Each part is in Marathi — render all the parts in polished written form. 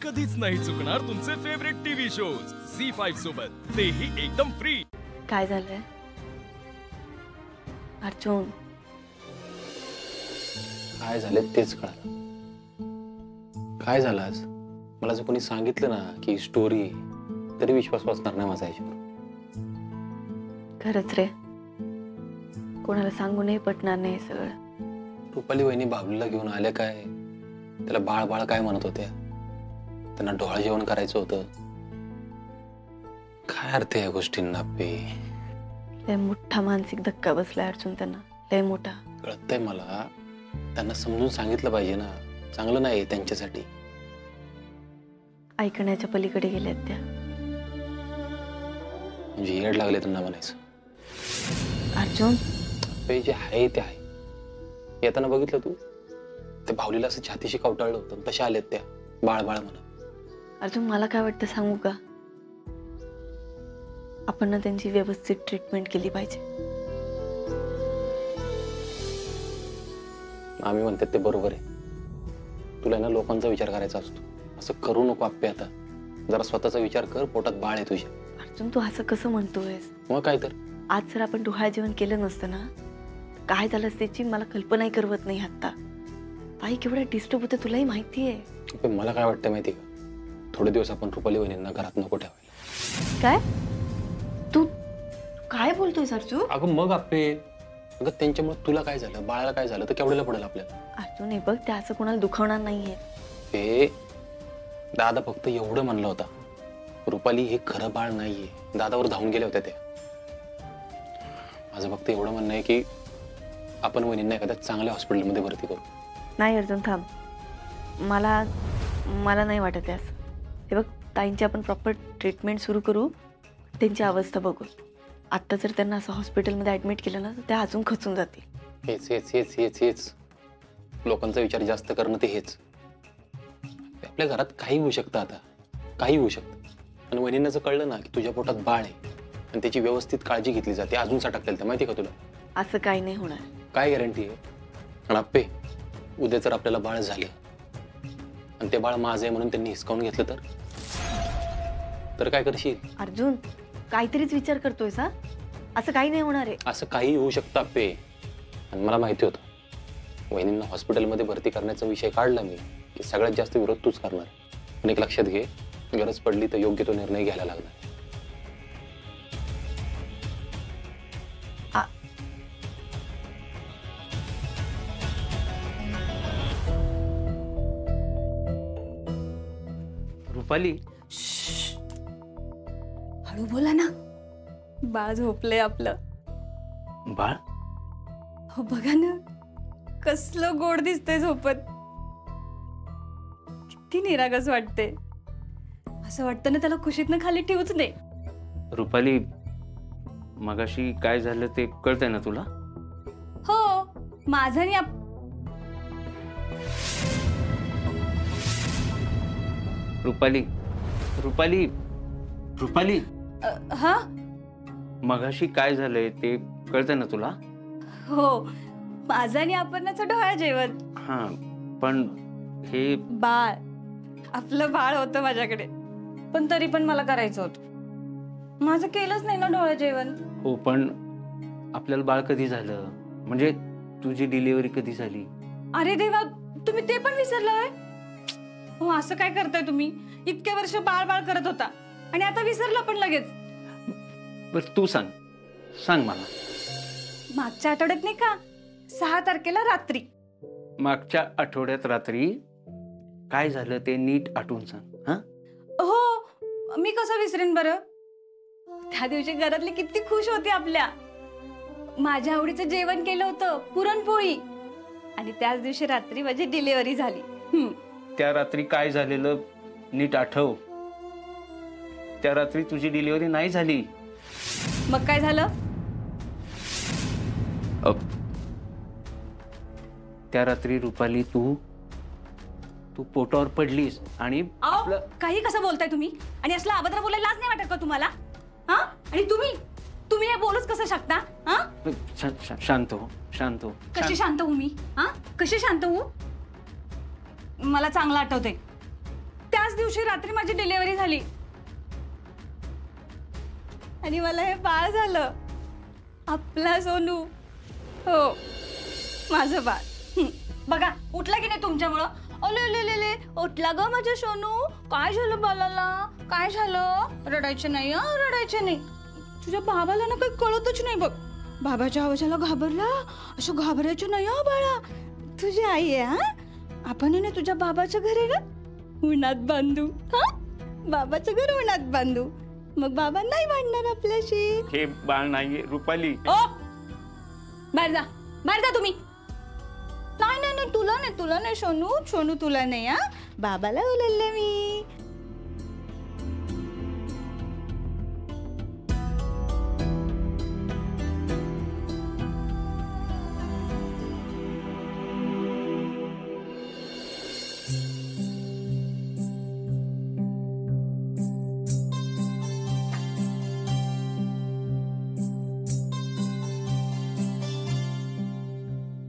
कधीच नाही चुकणार तुमचे फेवरेट टीव्ही शोज झी5 सोबत, तेही एकदम फ्री। काय झालंय अर्जुन? काय झालं तेच कळलं। काय झालं आज? मला जर कोणी सांगितलं ना की स्टोरी, तरी विश्वास बसणार नाही माझा याच्यावर। खरंच रे, कोणाला सांगूनही पटणार नाही सगळं। रुपाली वहिनी बाबलीला घेऊन आल्या, काय त्याला बाळ बाळ काय म्हणत होत्या, त्यांना ढोळा जेवण करायचं होतं। काय अर्थ या गोष्टींना? लय मोठा मानसिक धक्का बसलाय अर्जुन त्यांना, लय मोठा। कळतंय मला, त्यांना समजून सांगितलं पाहिजे ना, चांगलं नाही त्यांच्यासाठी। ऐकण्याच्या पलीकडे गेल्यात त्या। म्हणजे येड लागले त्यांना म्हणायचं। अर्जुन जे आहे ते आहे। येताना बघितलं तू, त्या भावलीला असं छातीशी कवटाळलं होतं, तशा आल्यात त्या बाळ बाळ म्हणत। अर्जुन मला काय वाटतं सांगू का, आपण ना त्यांची व्यवस्थित ट्रीटमेंट केली पाहिजे। आम्ही म्हणतात ते बरोबर आहे, तुला ना लोकांचा विचार करायचा असतो, असं करू नको आप्पे। आता जरा स्वतःचा विचार कर, पोटात बाळ आहे तुझ्या। अर्जुन तू असं कसं म्हणतोयस? मग काय तर, आज जर आपण डोहाळ जेवण केलं नसतं ना, काय झालं त्याची मला कल्पनाही करवत नाही आता। ताई केवढा डिस्टर्ब होते तुलाही माहिती आहे। मला काय वाटतं माहिती का, थोडे दिवस आपण रुपाली वहिनींना घरात नको ठेवायला। काय तू काय बोलतोयस अर्जुन? अगं मग आप्पे, अगं त्यांच्यामुळे तुला काय झालं, बाळाला काय झालं तर केवढ्याला पडेल आपल्याला। अर्जुन हे बघ, त्या असं कोणाला दुखावणार नाहीये। हे दादा फक्त एवढं म्हणलं होता, रुपाली हे खरं बाळ नाहीये, दादावर धावून गेल्या होत्या त्या। माझं फक्त एवढं म्हणणं आहे की आपण वहिनींना एखाद्या चांगल्या हॉस्पिटलमध्ये भरती करू। नाही अर्जुन थांब, मला नाही वाटत असं। हे बघ, ताईंची आपण प्रॉपर ट्रीटमेंट सुरू करू, त्यांची अवस्था बघू। आत्ता जर त्यांना असं हॉस्पिटलमध्ये ऍडमिट केलं ना, तर त्या अजून खचून जातील। हेच हेच हेच हेच हेच लोकांचा विचार जास्त करणं ते हेच। आपल्या घरात काही होऊ शकतं, आता काही होऊ शकतं। आणि वहिनींना जर कळलं ना की तुझ्या पोटात बाळ आहे आणि त्याची व्यवस्थित काळजी घेतली जाते, अजून सटकतील त्या, माहिती का तुला? असं काही नाही होणार। काय गॅरंटी आहे? आणि आप्पे, उद्या जर आपल्याला बाळ झालं आणि ते बाळ माझं आहे म्हणून त्यांनी हिसकावून घेतलं तर काय करशील? अर्जुन काहीतरीच विचार करतोयस हा? असं काही नाही होणार आहे। असं काही होऊ शकतं आप्पे, आणि मला माहिती होतं वहिनींना हॉस्पिटलमध्ये भरती करण्याचा विषय काढला मी की सगळ्यात जास्त विरोध तूच करणार। पण एक लक्षात घे, गरज पडली तर योग्य तो निर्णय घ्यायला लागणार। रुपाली हळू बोला ना, बाळ झोपले आपलं। बाळ? हो बघा ना, कसलं गोड दिसतंय झोपत। किती निरागस वाटते, असं वाटतं ना त्याला खुशीतनं खाली ठेवूच नाही। रुपाली, मगाशी काय झालं ते कळतंय ना तुला? हो, माझं आणि रुपाली रुपाली रुपाली हा मगाशी काय झालंय ते कळतंय ना तुला? हो, माझं आणि अपर्णाचं ढोळा जेवण। हा, पण हे बाळ, आपलं बाळ होतं माझ्याकडे, पण तरी पण मला करायचं होतं। माझं केलंच नाही ना ढोळा जेवण। हो, पण आपल्याला बाळ कधी झालं, म्हणजे तुझी डिलिव्हरी कधी झाली? अरे देवा, तुम्ही ते पण विसरलाय? हो, असं काय करताय तुम्ही? इतके वर्ष बाळ बाळ करत होता आणि आता विसरला पण लगेच? बरं तू सांग मला। मागच्या आठवड्यात नाही का, 6 तारखेला रात्री। मागच्या आठवड्यात रात्री काय झालं ते नीट आठवून सांग। हा हो, मी कसं विसरेन बरं? त्या दिवशी घरातली किती खुश होती आपल्या। माझ्या आवडीचं जेवण केलं होतं, पुरणपोळी, आणि त्याच दिवशी रात्री माझी डिलिव्हरी झाली। त्या रात्री काय झालेलं नीट आठव। त्या रात्री तुझी डिलिव्हरी नाही झाली। मग काय झालं? त्या रात्री रुपाली तू पोटावर पडलीस आणि काही कसं बोलताय तुम्ही? आणि असला अभद्र बोलायला लाज नाही वाटत का तुम्हाला? हा, आणि तुम्ही हे बोलूच कसं शकता? हा, शांत हो, शांत हो। कशी शांत होऊ मी? हा, कशी शांत होऊ? मला चांगलं आठवते, त्याच त्याच दिवशी रात्री माझी डिलिव्हरी झाली आणि मला हे बाळ झालं. आपला सोनू. हो, माझं बाळ. बघा, उठला की नाही तुमच्यामुळं? अले उठला ग माझा सोनू. काय झालं बाळाला? काय झालं? रडायचं नाही, रडायचं नाही. तुझ्या बाबाला ना काही कळतच नाही बघ. बाबाच्या आवाजाला घाबरला. असं घाबरायचं नाही बाळा. तुझी आई आहे. हा, आपण ना तुझ्या बाबाच्या घरी ना उन्हात बांधू. हा, बाबाचं घर उन्हात बांधू. मग बाबा नाही भांडणार आपल्याशी. हे बाळ नाहीये रुपाली. ओ, बाहेर जा तुम्ही. नाही नाही नाही, तुला नाही सोनू तुला नाही. हा, बाबाला बोलले मी.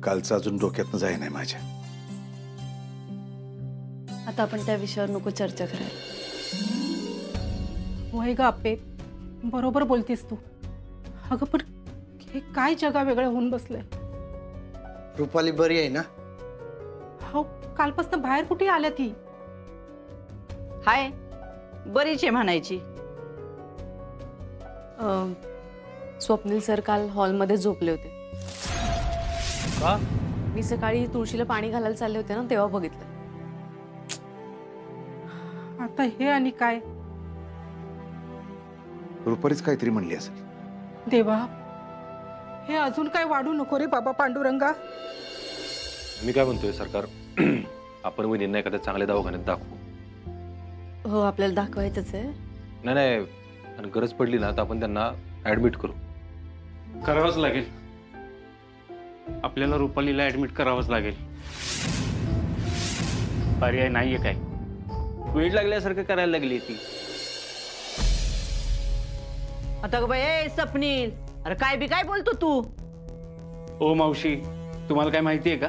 कालचं अजून डोक्यातनं जाई नाही माझ्या. आता आपण त्या विषयावर नको चर्चा करायला. होय ग आप्पे, बरोबर बोलतीस तू. अगं पण हे काय जगा वेगळं होऊन बसलंय. रुपाली बरी आहे ना? हो, कालपासून बाहेर कुठे आल्या ती? हाय, बरीच आहे म्हणायची. स्वप्नील सर काल हॉलमध्ये झोपले होते. का? मी सकाळी तुळशीला पाणी घालायला चालले होते ना, तेव्हा बघितलं. आता हे आणि काय? रुपालीच काहीतरी म्हणली असेल. देवा, हे अजून काय वाढू नको रे बाबा पांडुरंगा. मी काय म्हणतोय सरकार, आपण वहिनींना एखाद्या चांगल्या दवाखान्यात दाखवू. हो, आपल्याला दाखवायचंच आहे. नाही, आणि गरज पडली ना तर आपण त्यांना ऍडमिट करू. करावंच लागेल. आपल्याला रुपालीला ऍडमिट करावंच लागेल. पर्याय नाहीये काय. वेळ लागल्यासारखं करायला लागली ती. आता ग बाई स्वप्नील, अरे काय बोलतो तू? ओ मावशी, तुम्हाला काय माहिती आहे का?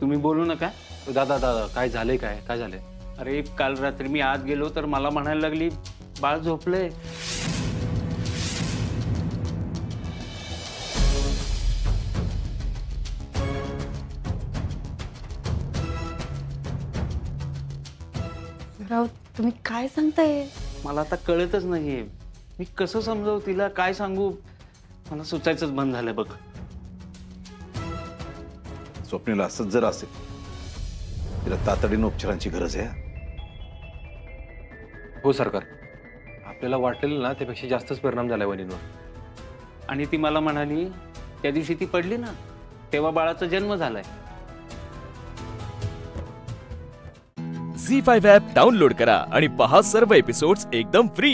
तुम्ही बोलू नका. दादा काय झालंय? काय झालंय? अरे काल रात्री मी आत गेलो तर मला म्हणायला लागली बाळ झोपलंय. राव, तुम्ही काय सांगताय? मला आता कळतच नाहीये मी कसं समजावू तिला, काय सांगू. मला सुचायचंच बंद झालंय बघ. स्वप्नीला असंच जर असेल, तिला तातडीनं उपचारांची गरज आहे. हो सरकार, आपल्याला वाटलेलं ना त्यापेक्षा जास्तच परिणाम झालाय वहिनींवर. आणि ती मला म्हणाली त्या दिवशी ती पडली ना तेव्हा बाळाचा जन्म झालाय. झी5 ॲप डाउनलोड करा आणि पहा सर्व एपिसोड्स एकदम फ्री.